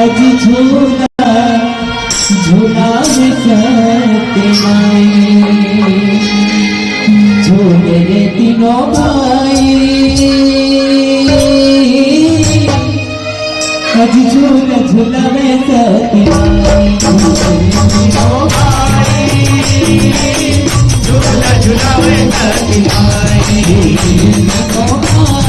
आज झूला झूला में सत्य माई झूले रे तीनों भाई आज झूला झूला में सत्य माई तीनों भाई झूला झूला में सत्य माई तीनों भाई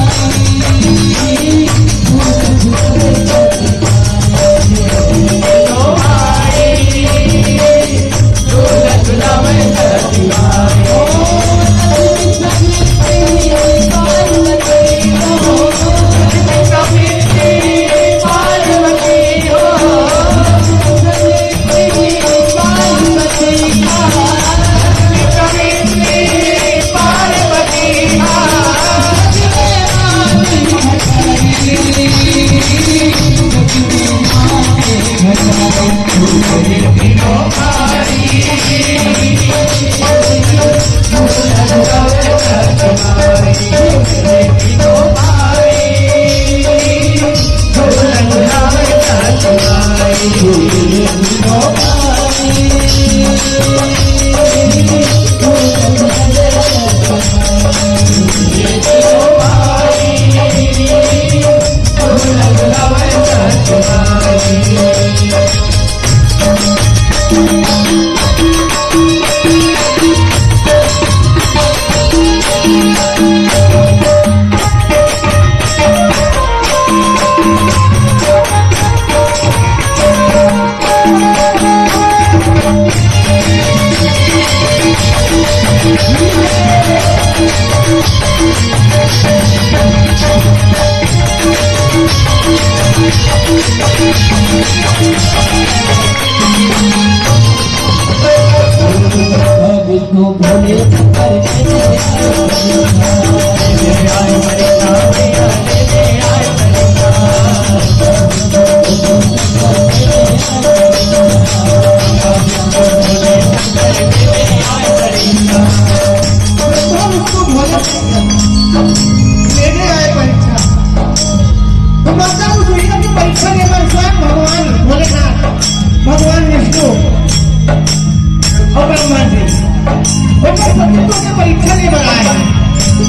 परीक्षा नहीं बनाए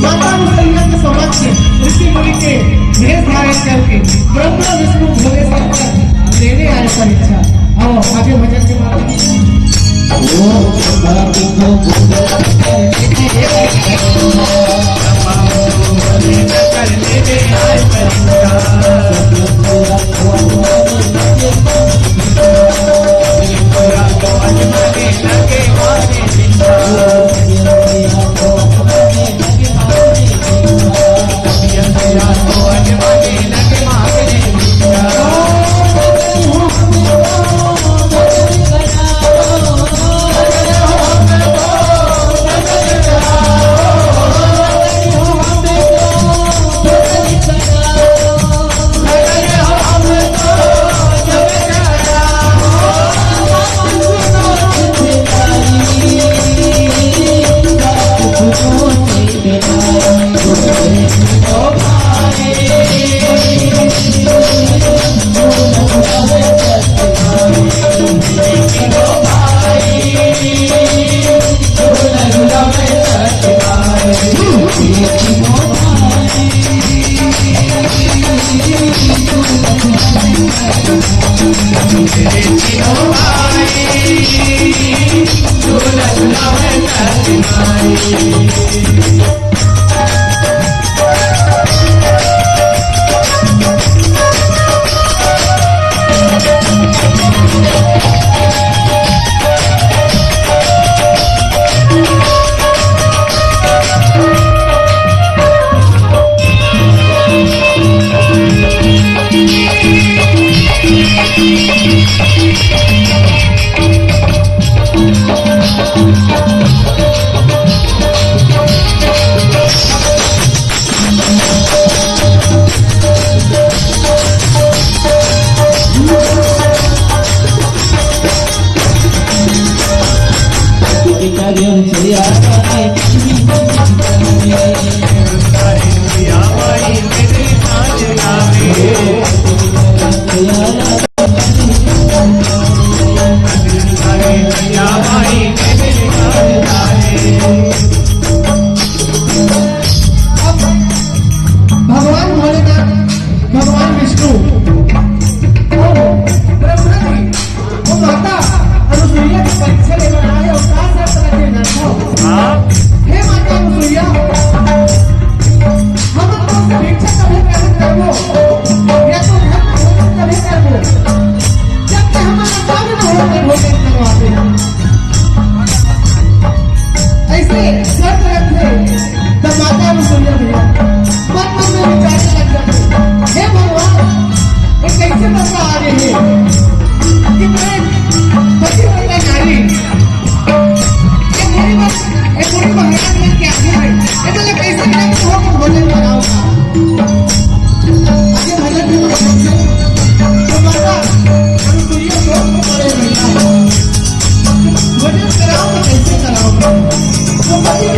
माता मुसैया के समाज से ऋषि मुनि के भेष धारण करके ब्रह्मा विष्णु भोले शंकर देने आए परीक्षा। आओ आगे भजन के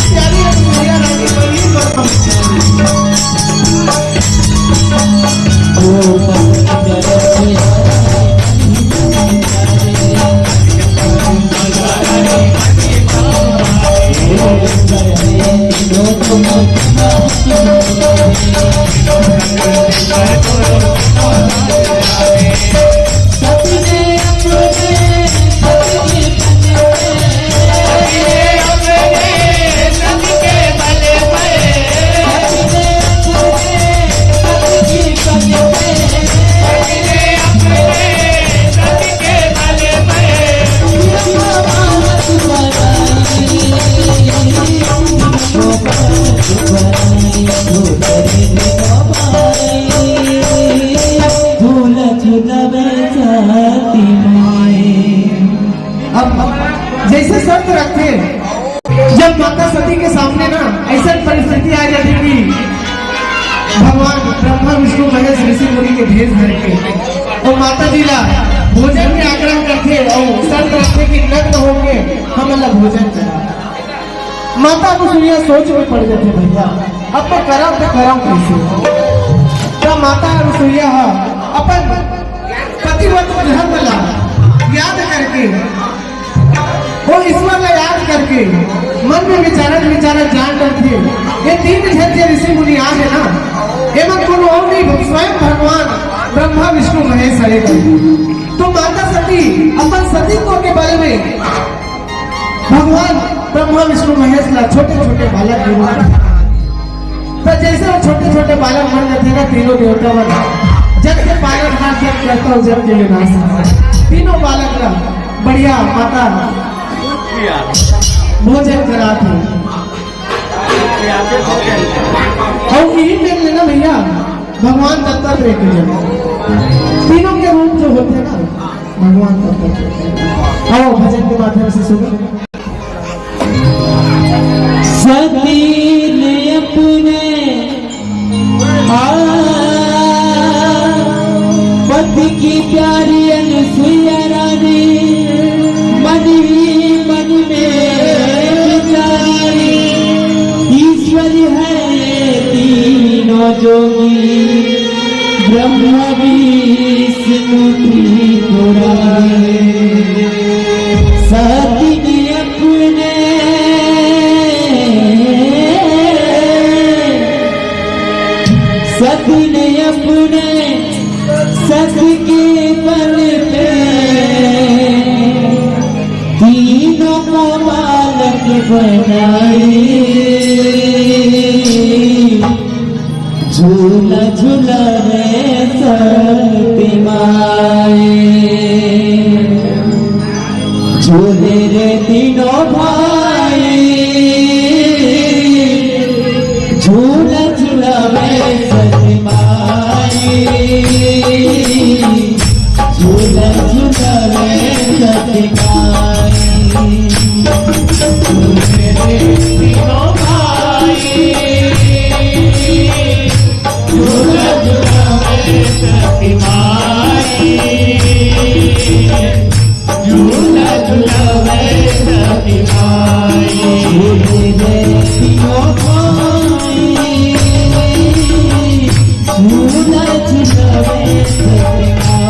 प्यारी मैया रानी बड़ी जैसे शर्त रखे जब माता सती के सामने ना ऐसा परिस्थिति आ जाती थी, भगवान ब्रह्मा विष्णु महेश ऋषि मुनि के भेष धर के और माता जी ला भोजन में आग्रह करते और शर्त रखते कि नग्न होंगे हम अलग भोजन करा। माता को सुनिया सोच में पड़ जाते भैया अब मैं करम तो करम कैसे। तो माता रसोईया अपन पतिव्रत धर्म ला याद करके वो ईश्वर ने याद करके मन में विचारत जान करके ये तीन जन जे ऋषि मुनि आ है ना एवं कोनो और नहीं स्वयं भगवान ब्रह्मा विष्णु महेश हरे। तो माता सती अपन सतीत्व के बल में भगवान ब्रह्मा विष्णु महेश ला छोटे छोटे बालक तो जैसे वो छोटे छोटे बालक बन जाते ना तीनों देवता बना जग के पालन हाथ जब करता हूँ जब के लिए नाश तीनों बालक का बढ़िया माता भोजन कराते और यही देख लेना भैया भगवान दत्तात्रेय के जन्म तीनों के रूप जो होते हैं ना भगवान दत्तात्रेय। आओ भजन के माध्यम से सुनो। सती ने अपने पति की प्यारी अनुसुईया रानी मन ही मन में विचारी ईश्वर है तीनों जोगी ब्रह्मा विष्णु त्रिपुरारी। सती ने अपने सती ने अपने सत के बल पे तीनों को बालक बनाए झूला झूला रे सती माए झूले रे तीनों भाई झूला झूला रे सती माए झूला झूला रे सती माए झूले रे तीनों भाई झूला झूला रे सती माए झूला झूला रे सती माए झूले रे तीनों भाई झूला झूला रे सती माए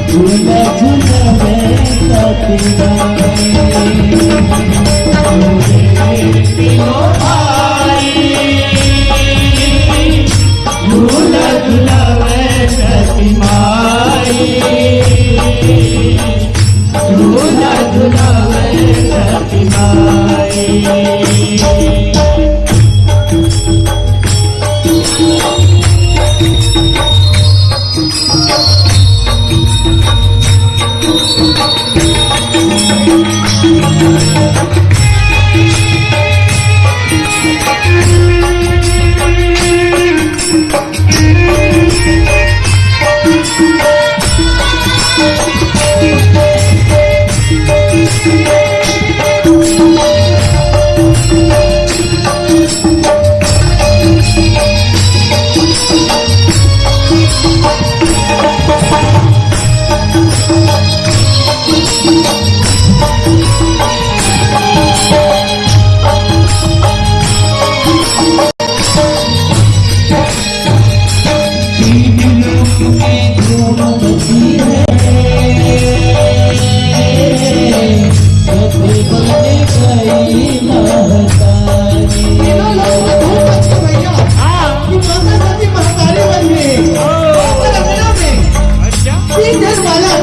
झूला झूला रे सती माए झूले रे तीनों भाई झूला झूला रे सती माए झूला झूला रे सती माए। Thank you. में धूम मची है, सती बन गई महतारी। तीनों लोग में धूम मची भैया कि माता सती महतारी बन गई। और अंगना में तीन दिन बालक,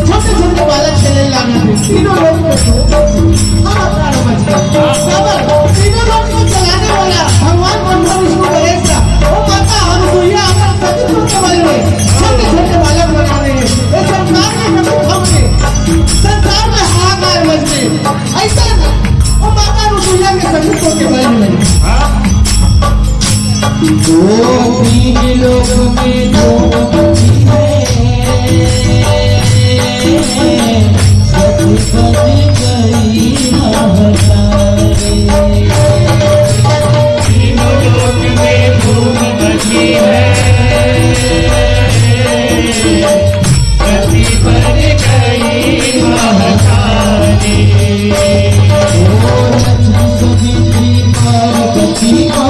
छोटे छोटे बालक खेलने लगे थे। तीनों लोग में धूम हाहाकार मच गया। खबर तीनों लोग को चलाने वाला भगवान ब्रह्मा विष्णु महेश का वो माता अनुसुईया अपना सतीत्व के बल में छोटे छोटे बालक बना रहे हैं। ये संसार में कभी थम गए, संसार में हाहाकार मच गए। ऐसा वो माता अनुसुईया के सतीत्व के बल में वो तीन लोग में धूम मची है, सती बन गई महतारी। तीनों लोक में धूम मची है, सती बन गई महतारी। ओ लक्ष्मी सवित्री पार्वती को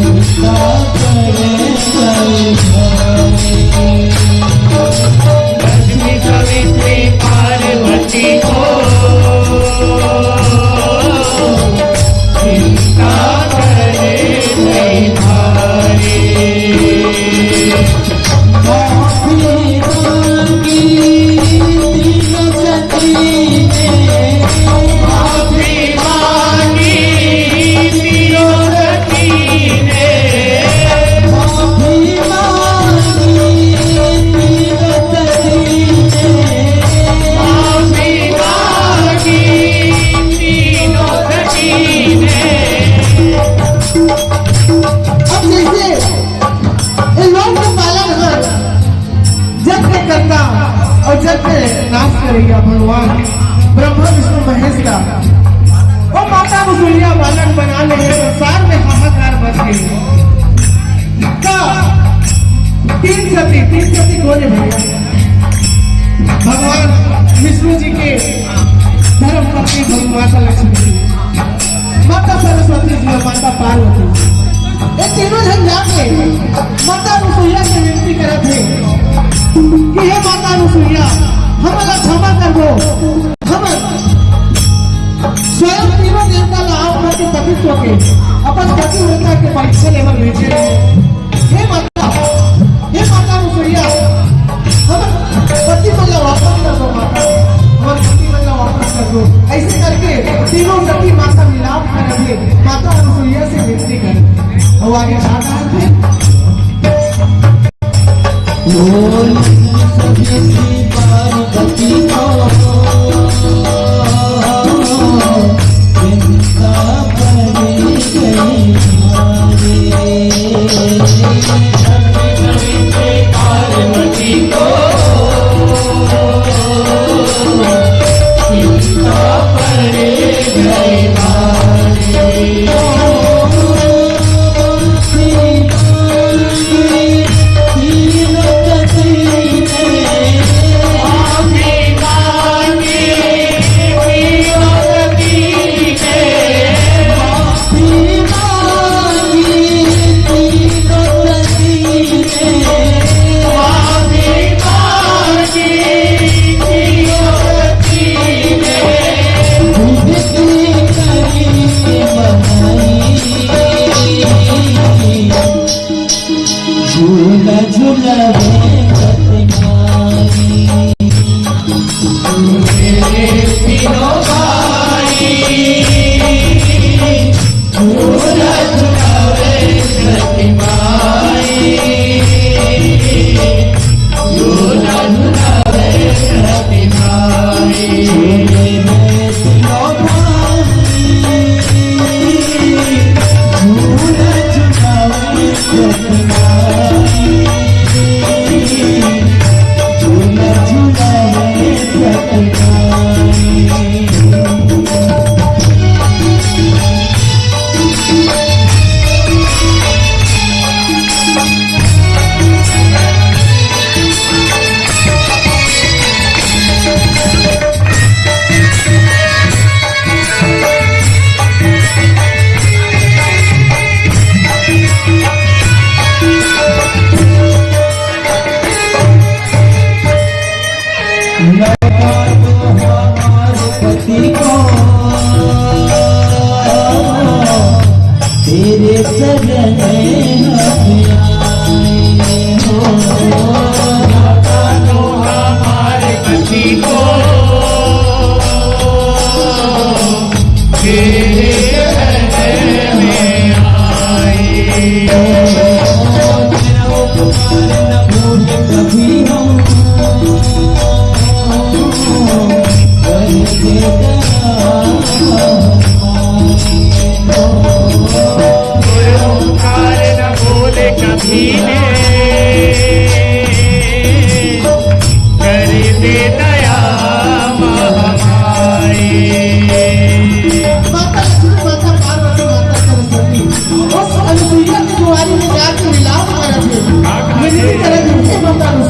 चिंता करे गई भारी। लक्ष्मी सवित्री पार्वती को चिंता करे गई भारी। माफी मांगी तीनों सती ने, माफी मांगी तीनों सती ने, माफी मांगी तीनों सती ने। माफी मांगी तीनों सती ने। अब जैसे इन लोग का पालनहार यज्ञ करता और यज्ञ नाश करेगा भगवान ब्रह्मा विष्णु महेश का वो माता अनुसुईया बालक बना ले संसार में हाहाकार मच गई। का तीन सती कौन है भैया? भगवान विष्णु जी के धर्म पत्नी भगवान माता लक्ष्मी जी, माता सरस्वती जी और माता पार्वती जी। ये तीनों जन जाके माता अनुसुईया से विनती करे थे कि हे माता अनुसुईया हमारा क्षमा कर दो, हम स्वयं तीनों देवता लाभ के पवित्र के अपन पतिव्रता के परीक्षा लेवल भेजे हे माता अनुसुईया हम पति बल्ला वापस कर दो माता, हमारे पति बल्ला वापस कर दो। ऐसे करके तीनों सती माता मिलाप कर थे, माता अनुसुईया से विनती कर और आगे कहा थे ओ लक्ष्मी सवित्री पार्वती को चिंता करे गई भारी। सवित्री पार्वती को चिंता करे गई भारी। तीनों सती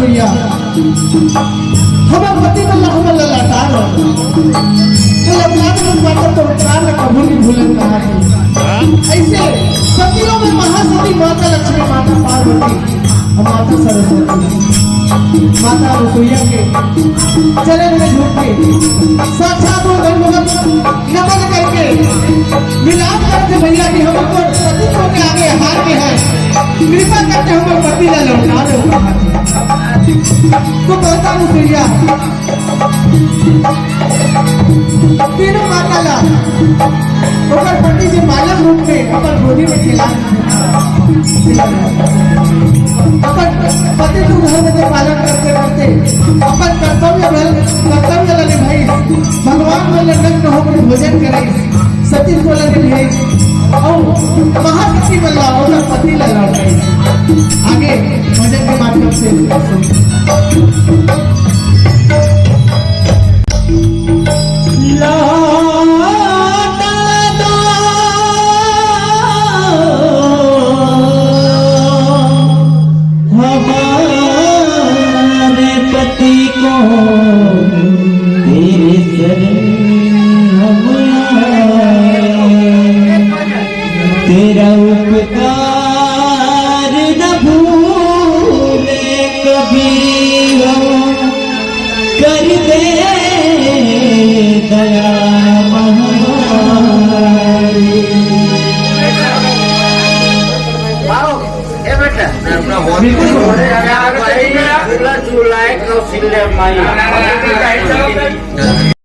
रसोईया हमार पति बल्ला हमर ललाटार हो तो लौलाद में माता तो उपकार न कभी नहीं भूलन कहा है ऐसे सतियों में महासती माता लक्ष्मी माता पार्वती और माता सरस्वती माता रसोईया के चरण में झुक के साक्षात वो गणमगन नमन करके विलाप करते भैया कि हम तो सतीत्व के आगे हार के हैं कृपा करके हमारे पति ला लौटा दो तो कहता हूँ भैया तीनों माता ला ओकर पति जी बालक रूप में अपन गोदी में खिला अपन पति तू घर में पालन करते करते अपन कर्तव्य लगे भाई भगवान बोले नग्न होकर भोजन करे सती को लगे भाई और महाशक्ति बल्ला ओकर पति ला लौटे आगे भजन के माध्यम से हमारे पति को तेरे शरण हम आए, तेरा उपकार न भूले कभी हम, कर दे दया हमारी। July kau silem main.